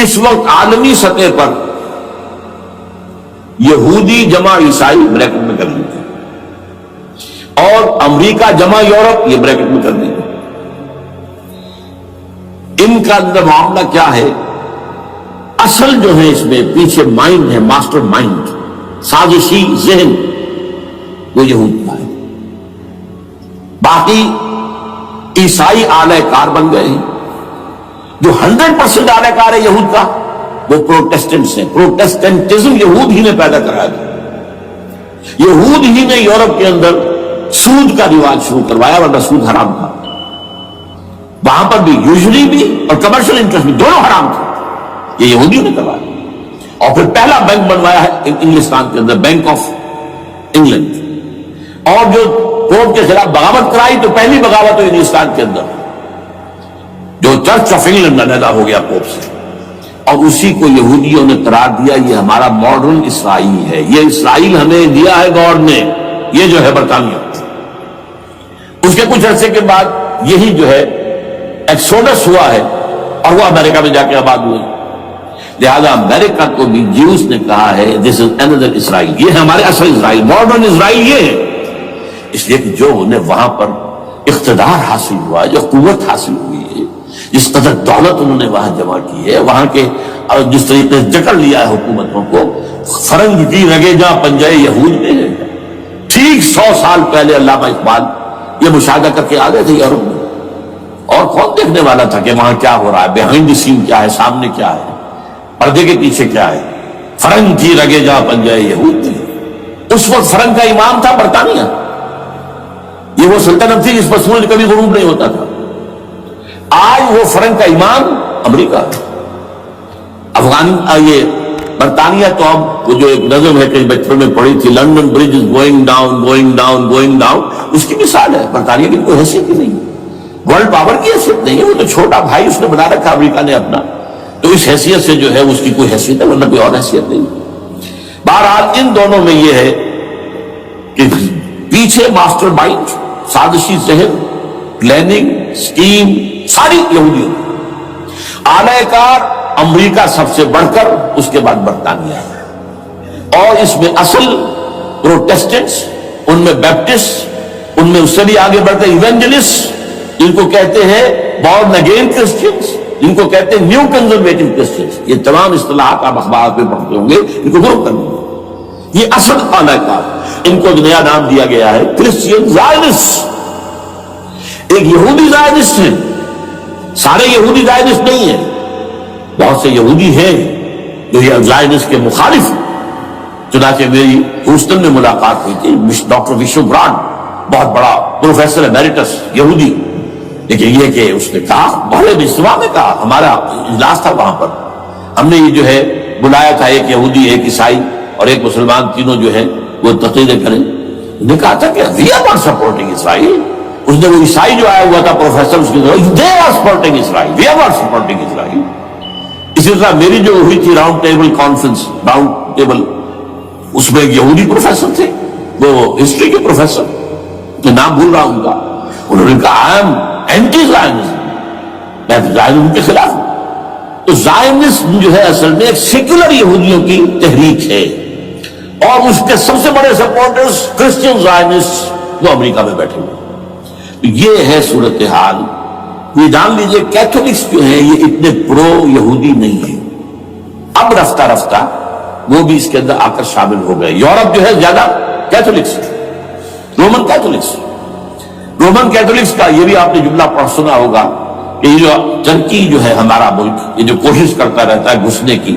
اس وقت عالمی سطح پر یہودی جمع عیسائی بریکٹ میں کر لیجیے، اور امریکہ جمع یورپ یہ بریکٹ میں کر لیجیے، ان کا اندر معاملہ کیا ہے؟ اصل جو ہے اس میں پیچھے مائنڈ ہے، ماسٹر مائنڈ، سازشی ذہن، وہ یہود کا ہے۔ باقی عیسائی اعلی کار بن گئے ہیں۔ جو 100% اعلی کار ہے یہود کا وہ پروٹیسٹنٹس ہیں۔ پروٹیسٹنٹزم یہود ہی نے پیدا کرایا تھا، یہود ہی نے یورپ کے اندر سود کا رواج شروع کروایا، ورنہ سود حرام تھا وہاں پر بھی، یوزلی بھی اور کمرشل انٹرسٹ بھی، دونوں حرام تھے، یہ یہودیوں نے کروایا۔ اور پھر پہلا بینک بنوایا ہے انگلستان کے اندر، بینک آف انگلینڈ، اور جو پوپ کے خلاف بغاوت کرائی تو پہلی بغاوت ہوئی انگلستان کے اندر، جو چرچ آف انگلینڈ علیحدہ ہو گیا پوپ سے، اور اسی کو یہودیوں نے قرار دیا یہ ہمارا ماڈرن اسرائیل ہے، یہ اسرائیل ہمیں دیا ہے گاڈ نے، یہ جو ہے برطانیہ۔ اس کے کچھ عرصے کے بعد یہی جو ہے ایکسوڈس ہوا ہے، اور وہ امریکہ میں جا کے آباد ہوئے، لہذا امریکہ کو بھی جیوز نے کہا ہے دس از اندر اسرائیل، یہ ہے ہمارے اصل اسرائیل، ماڈرن اسرائیل یہ ہے۔ اس لیے کہ جو انہیں وہاں پر اقتدار حاصل ہوا، جو قوت حاصل ہوئی ہے، جس قدر دولت انہوں نے وہاں جمع کی ہے، وہاں کے جس طریقے سے جکڑ لیا ہے حکومتوں کو، فرنگ کی رگے جہاں پنجے یہود میں ہے۔ ٹھیک 100 سال پہلے علامہ اقبال یہ مشاہدہ کر کے آ گئے تھے یورپ میں، اور کون دیکھنے والا تھا کہ وہاں کیا ہو رہا ہے، بیہائنڈ دی سین کیا ہے، سامنے کیا ہے، پردے کے پیچھے کیا ہے۔ فرنگ کی رگے جہاں پنجے یہود میں، اس وقت فرنگ کا امام تھا برطانیہ، یہ وہ سلطنت تھی جس پر سورج کبھی غروب نہیں ہوتا تھا۔ آج وہ فرنگ کا امام امریکہ، یہ برطانیہ تو اب وہ جو ایک نظم ہے کہ بچپن میں پڑھی تھی، London bridge is going down going down going down, اس کی مثال ہے۔ برطانیہ کی کوئی حیثیت ہی نہیں، ورلڈ پاور کی حیثیت نہیں ہے، وہ تو چھوٹا بھائی اس نے بنا رکھا امریکہ نے اپنا، تو اس حیثیت سے جو ہے اس کی کوئی حیثیت ہے، ورنہ کوئی اور حیثیت نہیں۔ بہرحال ان دونوں میں یہ ہے کہ پیچھے ماسٹر مائنڈ، سازشی ذہن، پلاننگ، سکیم ساری یہودیوں، اعلی کار امریکہ سب سے بڑھ کر، اس کے بعد برطانیہ ہے، اور اس میں اصل پروٹیسٹنٹس، ان میں بیپٹسٹ، ان میں اس سے بھی آگے بڑھ کر ایونجلسٹ، جن کو کہتے ہیں بورن اگین کرسچنس، جن کو کہتے ہیں نیو کنزرویٹو کرسچنس، یہ تمام اصطلاحات آپ اخبارات میں پڑھتے ہوں گے، ان کو گروپ کریں گے۔ یہ اصل اعلی کار، ان کو ایک نیا نام دیا گیا ہے کرسچین زائنسٹ۔ ایک یہودی زائنسٹ ہے، سارے یہودی زائنسٹ نہیں ہیں، بہت سے یہودی ہیں جو یہ زائنسٹ کے مخالف ہیں۔ چنانچہ میری ہیوسٹن میں ملاقات ہوئی تھی ڈاکٹر وشو براڈ، بہت بڑا پروفیسر ایمیریٹس یہودی، لیکن یہ کہ اس نے کہا، بڑے اجتماع میں کہا، ہمارا اجلاس تھا وہاں پر، ہم نے یہ جو ہے بلایا تھا ایک یہودی، ایک عیسائی اور ایک مسلمان، تینوں جو ہے وہ تقریریں کریں۔ نے کہا تھا کہ وی آر ناٹ سپورٹنگ اسرائیل۔ اس نے وہ عیسائی جو آیا ہوا تھا پروفیسر، اس کی طرف they are supporting Israel, we are not supporting Israel. اسی طرح میری جو ہوئی تھی round table conference, round table, اس میں ایک یہودی پروفیسر تھے، وہ ہسٹری کے پروفیسر، میں نام بھول رہا ہوں ان کا، انہوں نے کہا آئی ایم اینٹی زائنزم، میں زائنزم کے خلاف ہوں۔ تو زائنزم جو ہے اصل میں ایک سیکولر یہودیوں کی تحریک ہے، اور اس کے سب سے بڑے سپورٹرز کرسچین زائنسٹ وہ امریکہ میں بیٹھے ہوئے۔ یہ ہے صورتحال۔ یہ جان لیجئے کیتھولکس جو ہیں یہ اتنے پرو یہودی نہیں ہیں، اب رفتہ رفتہ وہ بھی اس کے اندر آ کر شامل ہو گئے۔ یورپ جو ہے زیادہ Catholics, Roman Catholics, Roman Catholics کا یہ بھی آپ نے جملہ پڑھ سنا ہوگا کہ یہ جو ترکی جو ہے ہمارا ملک، یہ جو کوشش کرتا رہتا ہے گھسنے کی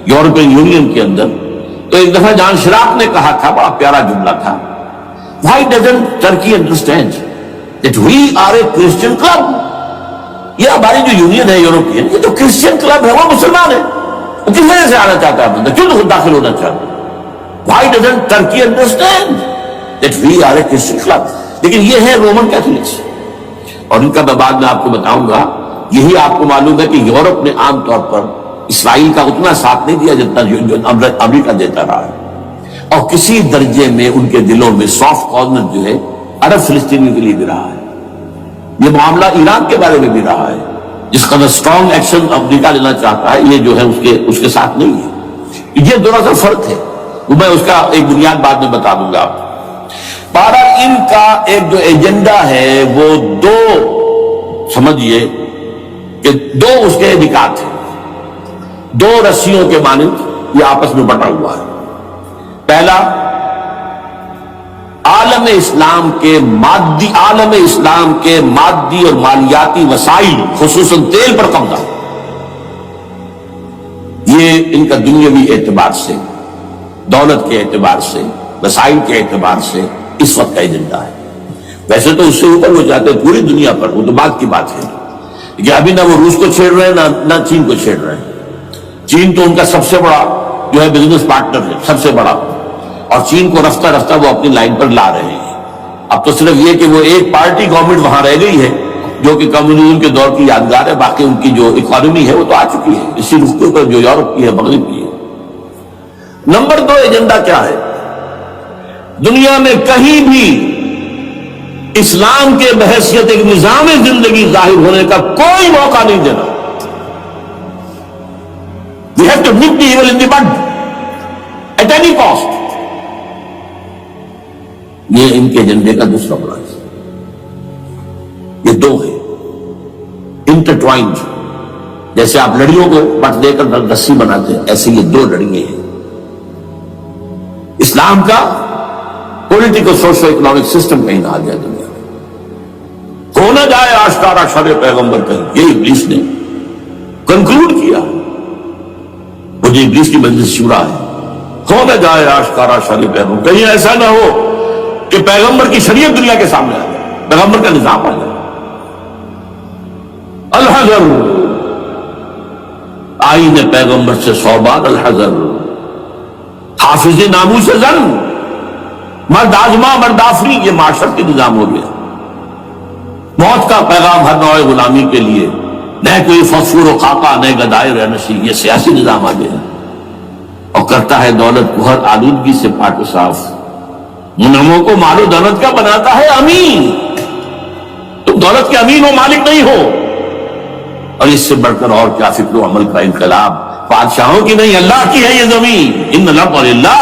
یورپین یونین کے اندر، تو ایک دفعہ جان شراق نے کہا تھا، بڑا پیارا جملہ تھا، why doesn't Turkey understand that we are a Christian club؟ یہ ہماری جو یونین ہے یورپین، یہ تو کرسچین کلب ہے، وہ مسلمان ہے، وہ کس وجہ سے آنا چاہتا ہے بندہ، کیوں خود داخل ہونا چاہتا ہے؟ why doesn't Turkey understand that we are a Christian club؟ لیکن یہ ہے رومن کیتھولکس، اور ان کا میں بعد میں آپ کو بتاؤں گا۔ یہی آپ کو معلوم ہے کہ یورپ نے عام طور پر اسرائیل کا اتنا ساتھ نہیں دیا جتنا جو امریکہ دیتا رہا ہے، اور کسی درجے میں ان کے دلوں میں سافٹ کارنر جو ہے عرب فلسطینیوں کے لیے بھی رہا ہے۔ یہ معاملہ ایران کے بارے میں بھی رہا ہے، جس قدر اسٹرانگ ایکشن امریکہ لینا چاہتا ہے، یہ جو ہے اس کے ساتھ نہیں ہے. یہ دراصل فرق ہے. میں اس کا ایک بنیاد بعد میں بتا دوں گا آپ. بہرحال ان کا ایک جو ایجنڈا ہے وہ دو سمجھیے کہ دو اس کے نکات ہیں، دو رسیوں کے مانند یہ آپس میں بٹا ہوا ہے. پہلا، عالم اسلام کے مادی اور مالیاتی وسائل خصوصاً تیل پر قبضہ. یہ ان کا دنیاوی اعتبار سے، دولت کے اعتبار سے، وسائل کے اعتبار سے اس وقت کا ایجنڈا ہے. ویسے تو اس سے اوپر وہ چاہتے ہیں پوری دنیا پر، وہ تو بات کی بات ہے کہ ابھی نہ وہ روس کو چھیڑ رہے ہیں نہ چین کو چھیڑ رہے ہیں. چین تو ان کا سب سے بڑا جو ہے بزنس پارٹنر ہے، سب سے بڑا، اور چین کو رفتہ رفتہ وہ اپنی لائن پر لا رہے ہیں. اب تو صرف یہ کہ وہ ایک پارٹی گورنمنٹ وہاں رہ گئی ہے جو کہ کمیونزم کے دور کی یادگار ہے، باقی ان کی جو اکانومی ہے وہ تو آ چکی ہے اسی رخ کے اوپر جو یورپ کی ہے، مغرب کی ہے. نمبر دو ایجنڈا کیا ہے؟ دنیا میں کہیں بھی اسلام کے بحیثیت ایک نظام زندگی ظاہر ہونے کا کوئی موقع نہیں دینا. We have to nip the evil in the bud at any cost. یہ ان کے ایجنڈے کا دوسرا بڑا ہے. یہ دو ہے انٹرٹوائنڈ. جیسے آپ لڑیوں کو پٹ دے کر رسی بناتے ہیں، ایسے یہ دو لڑیے ہیں. اسلام کا پولیٹیکل سوشو اکنامک سسٹم کہیں نہ آ گیا دنیا میں. ہو نہ جائے آشکارا شر پیغمبر کہیں، یہ ابلیس نے کنکلوڈ کیا. وہ جو ابلیس کی مجلس شورا ہے، ہو نہ جائے آشکارا شر پیغمبر، کہیں ایسا نہ ہو کہ پیغمبر کی شریعت دنیا کے سامنے آ جائے، پیغمبر کا نظام آ جائے. الحذر، آئین پیغمبر سے 100 بار الحذر. حافظ ناموس زن، مرد آزما مرد آفری، یہ معاشرت کے نظام ہو گیا. موت کا پیغام ہر نوع غلامی کے لیے، نہ کوئی فخور و خاکہ نہ گدائے رہنشی، یہ سیاسی نظام آ گیا. اور کرتا ہے دولت کو ہر آلودگی سے پاک و صاف. منعموں کو مال و دولت کا بناتا ہے امین. تم دولت کے امین و مالک نہیں ہو. اور اس سے بڑھ کر اور کیا فکر و عمل کا انقلاب. بادشاہوں کی نہیں، اللہ کی ہے یہ زمین. ان الارض للہ.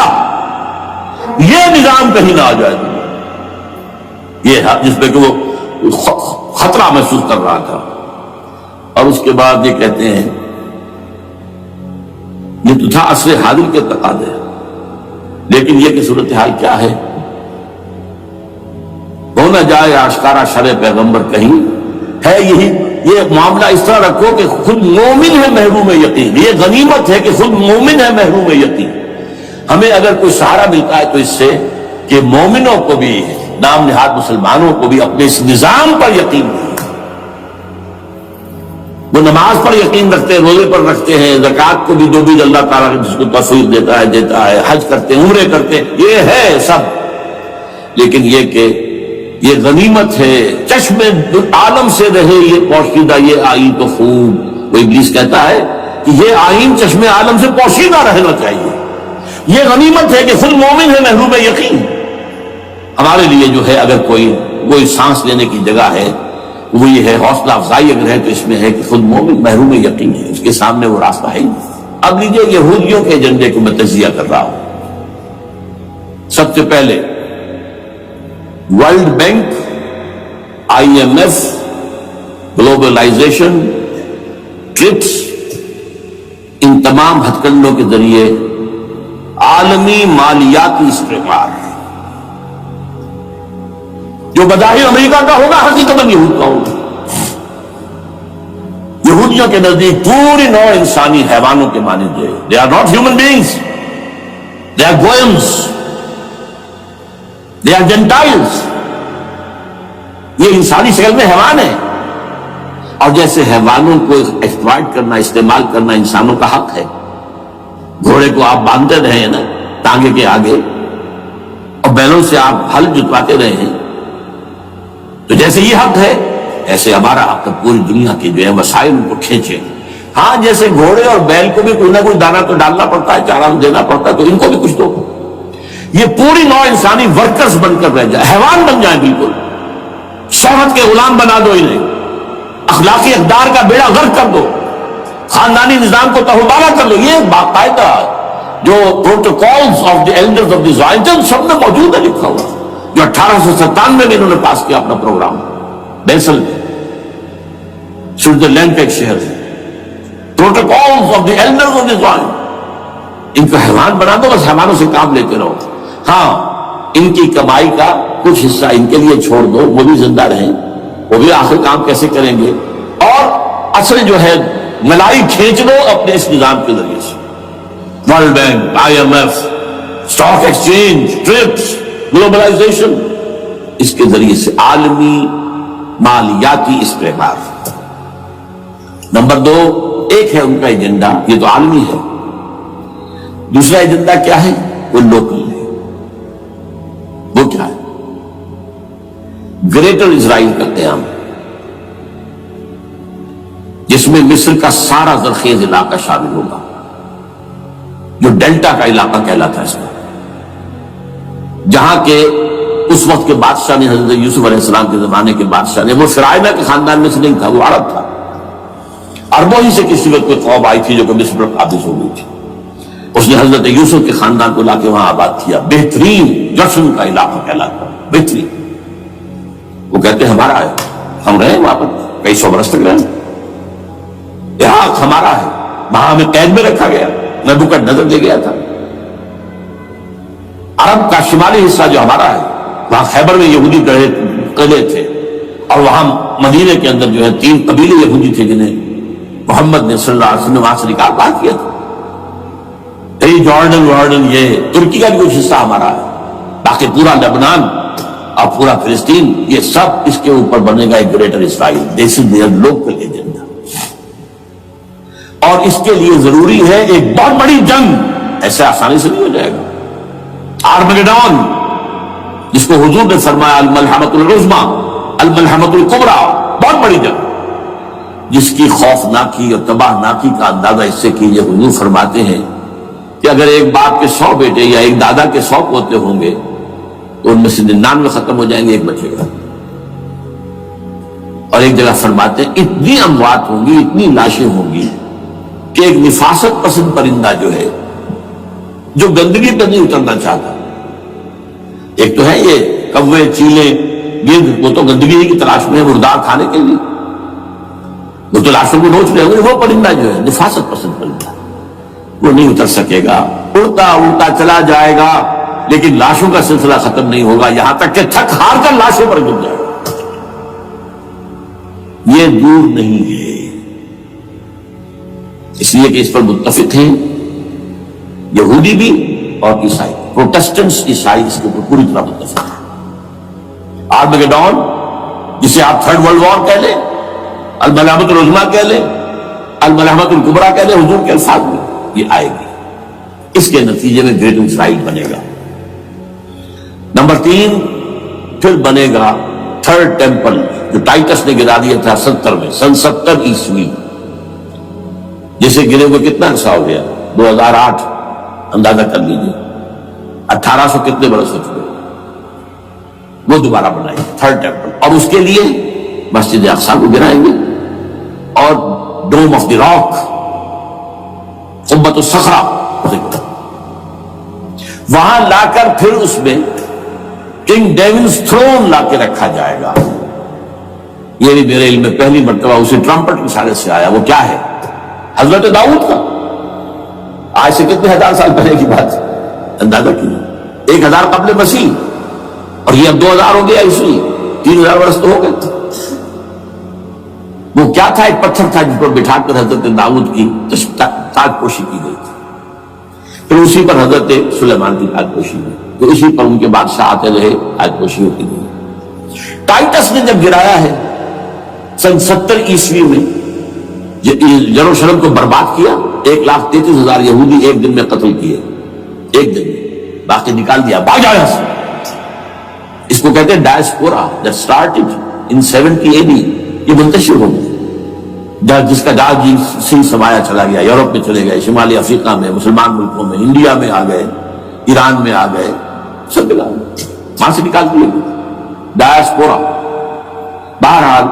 یہ نظام کہیں نہ آ جائے. یہ جس پہ کہ وہ خطرہ محسوس کر رہا تھا. اور اس کے بعد یہ کہتے ہیں یہ تو تھا عصر حاضر کے تقاضے، لیکن یہ کہ صورتحال کیا ہے؟ ہو نہ جائے آشکارا شر پیغمبر کہیں ہے. یہی یہ معاملہ اس طرح رکھو کہ خود مومن ہے محروم یقین. یہ غنیمت ہے کہ خود مومن ہے محروم یقین. ہمیں اگر کوئی سہارا ملتا ہے تو اس سے کہ مومنوں کو بھی، نام نہاد مسلمانوں کو بھی اپنے اس نظام پر یقین نہیں. وہ نماز پر یقین رکھتے ہیں، روزے پر رکھتے ہیں، زکوٰۃ کو بھی جو بھی اللہ تعالیٰ جس کو توفیق دیتا ہے، حج کرتے ہیں، عمرے کرتے ہیں، یہ ہے سب. لیکن یہ کہ یہ غنیمت ہے، چشم عالم سے رہے یہ پوشیدہ یہ آئین تو خوب. وہ ابلیس کہتا ہے کہ یہ آئین چشم عالم سے پوشیدہ رہنا چاہیے. یہ غنیمت ہے کہ خود مومن ہے محروم یقین. ہمارے لیے جو ہے اگر کوئی سانس لینے کی جگہ ہے وہ یہ ہے، حوصلہ افزائی اگر ہے تو اس میں ہے کہ خود مومن محروم یقین ہے، اس کے سامنے وہ راستہ ہے. اب لیجیے یہودیوں کے ایجنڈے کو میں تجزیہ کر رہا ہوں. سب سے پہلے world bank, IMF، globalisation, TRIPS, ان تمام ہتھ کنڈوں کے ذریعے عالمی مالیاتی استعمار جو بظاہر امریکہ کا ہوگا حقیقت میں یہود کا ہوگا. یہودیوں کے نزدیک پوری نوع انسانی حیوانوں کے مانند ہے. They are not human beings. They are goyams. They are Gentiles. یہ انسانی شکل میں حیوان ہے. اور جیسے حیوانوں کو ایکسپلائٹ کرنا، استعمال کرنا انسانوں کا حق ہے. گھوڑے کو آپ باندھتے رہے ہیں نا ٹانگے کے آگے، اور بیلوں سے آپ ہل جتواتے رہے ہیں، تو جیسے یہ حق ہے ایسے ہمارا حق ہے پوری دنیا کے جو ہے وسائل ان کو کھینچے. ہاں جیسے گھوڑے اور بیل کو بھی کوئی نہ کوئی دانہ تو ڈالنا پڑتا ہے، چارہ دینا پڑتا ہے، تو ان کو بھی کچھ دو. یہ پوری نوع انسانی ورکرز بن کر رہ جائے، حیوان بن جائیں، بالکل شہوت کے غلام بنا دو انہیں. اخلاقی اقدار کا بیڑا غرق کر دو، خاندانی نظام کو تہوبارہ کر دو. یہ باقاعدہ جو protocols of the elders of the Zion سب میں موجود ہے لکھا ہوا، جو 1897 میں انہوں نے پاس کیا اپنا پروگرام بیسل میں، سوئٹزرلینڈ کا ایک شہر ہے. Protocols of the elders of the Zion. ان کو حیوان بنا دو، بس حیوانوں سے کام لیتے رہو. ہاں ان کی کمائی کا کچھ حصہ ان کے لیے چھوڑ دو، وہ بھی زندہ رہیں، وہ بھی آخر کام کیسے کریں گے، اور اصل جو ہے ملائی کھینچ لو اپنے اس نظام کے ذریعے سے. World bank, I M F, stock exchange, TRIPS, globalisation, اس کے ذریعے سے عالمی مالیاتی استعمار. نمبر 2، ایک ہے ان کا ایجنڈا، یہ تو عالمی ہے. دوسرا ایجنڈا کیا ہے؟ وہ لوکل ہے. وہ کیا ہے؟ گریٹر اسرائیل کا قیام، جس میں مصر کا سارا زرخیز علاقہ شامل ہوگا، جو ڈیلٹا کا علاقہ کہلاتا ہے اس میں، جہاں کے اس وقت کے بادشاہ نے، حضرت یوسف علیہ السلام کے زمانے کے بادشاہ نے، وہ فرعونہ کے خاندان میں سے نہیں تھا، وہ عرب تھا. عربوں ہی سے کسی وقت کوئی قوم آئی تھی جو کہ مصر پر قابض ہو گئی تھی. اس نے حضرت یوسف کے خاندان کو لا کے وہاں آباد کیا. بہترین جشن کا علاقہ کہلاتا، بہترین. وہ کہتے ہیں ہمارا ہے، ہم رہے وہاں پر کئی سو برس تک رہے، یہاں ہمارا ہے. وہاں ہمیں قید میں رکھا گیا، نبوکدنضر لے گیا تھا. عرب کا شمالی حصہ جو ہمارا ہے، وہاں خیبر میں یہودی قلعے تھے، اور وہاں مدینے کے اندر جو ہے 3 قبیلے یہودی تھے جنہیں محمد نے صلی اللہ علیہ وسلم نے وہاں سے نکال باہر کیا تھا. جارڈن، یہ ترکی کا بھی کچھ حصہ ہمارا ہے. باقی پورا لبنان اور پورا فلسطین، یہ سب اس کے اوپر بنے گا ایک greater Israel. This is there local agenda. اور اس کے لیے ضروری ہے ایک بہت بڑی جنگ، ایسے آسانی سے نہیں ہو جائے گا. آرمگیڈون، جس کو حضور نے فرمایا الملحمۃ العظمیٰ، الملحمۃ الکبریٰ، بہت بڑی جنگ، جس کی خوفناکی اور تباہناکی کا اندازہ اس سے کیجئے. حضور فرماتے ہیں کہ اگر ایک باپ کے 100 بیٹے یا ایک دادا کے 100 پوتے ہوں گے تو ان میں سے 99 ختم ہو جائیں گے، ایک بچے گا. اور ایک جگہ فرماتے ہیں اتنی اموات ہوں گی، اتنی لاشیں ہوں گی کہ ایک نفاست پسند پرندہ جو ہے، جو گندگی پہ نہیں اترنا چاہتا. ایک تو ہے یہ کوے، چیلے، گرد، وہ تو گندگی کی تلاش میں ہے مردار کھانے کے لیے، وہ تو لاشوں کو نوچ رہے ہوں گے. وہ پرندہ جو ہے نفاست پسند پرندہ، وہ نہیں اتر سکے گا، اڑتا اڑتا چلا جائے گا، لیکن لاشوں کا سلسلہ ختم نہیں ہوگا، یہاں تک کہ تھک ہار کر لاشوں پر گر جائے گا. یہ دور نہیں ہے، اس لیے کہ اس پر متفق ہیں یہودی بھی اور عیسائی. پروٹسٹنٹس، عیسائی اس کے اوپر پوری طرح متفق ہیں. آرمگیڈون، جسے آپ 3rd ورلڈ وار کہہ لیں، الملحمۃ العظمیٰ کہہ لیں، الملحمۃ الکبریٰ کہہ لیں، حضور کے الفاظ میں یہ آئے گی. اس کے نتیجے میں گریٹر اسرائیل بنے گا. نمبر 3، پھر بنے گا 3rd ٹیمپل، جو ٹائٹس نے گرا دیا تھا 70 میں، سن 70 عیسوی، جسے گرے ہوئے کتنا عرصہ ہو گیا؟ 2008. اندازہ کر لیجیے 1800 کتنے برس ہو چکے. وہ دوبارہ بنائے 3rd ٹیمپل، اور اس کے لیے مسجد اقصی کو گرائیں گے، اور ڈوم آف دی راک، قبۃ الصخرہ، وہاں لا کر پھر اس میں کنگ ڈیونز تھرون لا کے رکھا جائے گا. یہ بھی میرے علم میں پہلی مرتبہ اسی ٹرمپٹ کی اشارے سے آیا. وہ کیا ہے؟ حضرت داؤد کا. آج سے کتنے 1000 سال پہلے کی بات ہے، اندازہ کیجیے. 1000 قبل مسیح، اور یہ اب 2000 ہو گیا عیسوی، 3000 برس تو ہو گئے. وہ کیا تھا؟ ایک پتھر تھا جس پر بٹھا کر حضرت داؤد کی تاج پوشی کی گئی تھی. پھر اسی پر حضرت سلیمان کی تاج پوشی ہوئی، تو اسی پر ان کے بادشاہ آتے رہے، تاج پوشی ہوتی گئی. ٹائٹس نے جب گرایا ہے سن 70 عیسوی میں، یروشلم کو برباد کیا، 1,33,000 یہودی ایک دن میں قتل کیے، ایک دن میں، باقی نکال دیا، بھاگ آیا سے. اس کو کہتے ہیں diaspora, that started in 70 AD. یہ منتشر ہو گیا، جس کا جہاز سی سمایا چلا گیا، یورپ میں چلے گئے، شمالی افریقہ میں، مسلمان ملکوں میں، انڈیا میں آ گئے، ایران میں آ گئے، سب وہاں سے نکال دیے ڈائسپورا. بہرحال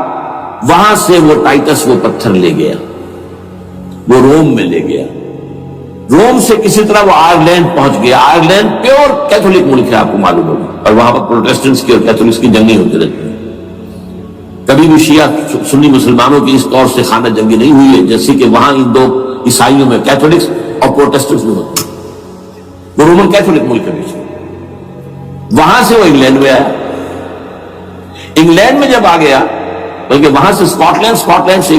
وہاں سے وہ ٹائٹس وہ پتھر لے گیا، وہ روم میں لے گیا، روم سے کسی طرح وہ آئرلینڈ پہنچ گیا۔ آئرلینڈ پیور کیتھولک ملک ہے، آپ کو معلوم ہوگا، اور وہاں پر پروٹیسٹنٹس کی اور کیتھولکس کی جنگیں ہوتی رہتی ہیں۔ کبھی بھی شیعہ سنی مسلمانوں کی اس طور سے خانہ جنگی نہیں ہوئی ہے جیسے کہ وہاں ان دو عیسائیوں میں کیتھولکس اور پروٹیسٹنٹس میں ہوتی ہے۔ وہ رومن کیتھولک ملک ہے بیچ میں۔ وہاں سے وہ انگلینڈ میں آیا، انگلینڈ میں جب آ گیا، بلکہ وہاں سے اسکاٹ لینڈ سے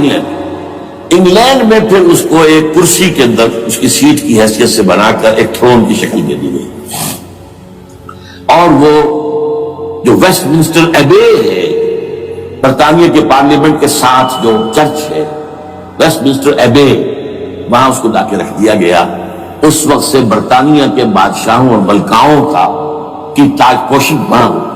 انگلینڈ میں پھر اس کو ایک کرسی کے اندر اس کی سیٹ کی حیثیت سے بنا کر ایک تھرون کی شکل دے دی گئی، اور وہ جو ویسٹ منسٹر ایبے ہے، برطانیہ کے پارلیمنٹ کے ساتھ جو چرچ ہے ویسٹ منسٹر ایبے، وہاں اس کو لا کے رکھ دیا گیا۔ اس وقت سے برطانیہ کے بادشاہوں اور ملکاؤں کی تاج پوشی وہاں ہوئی۔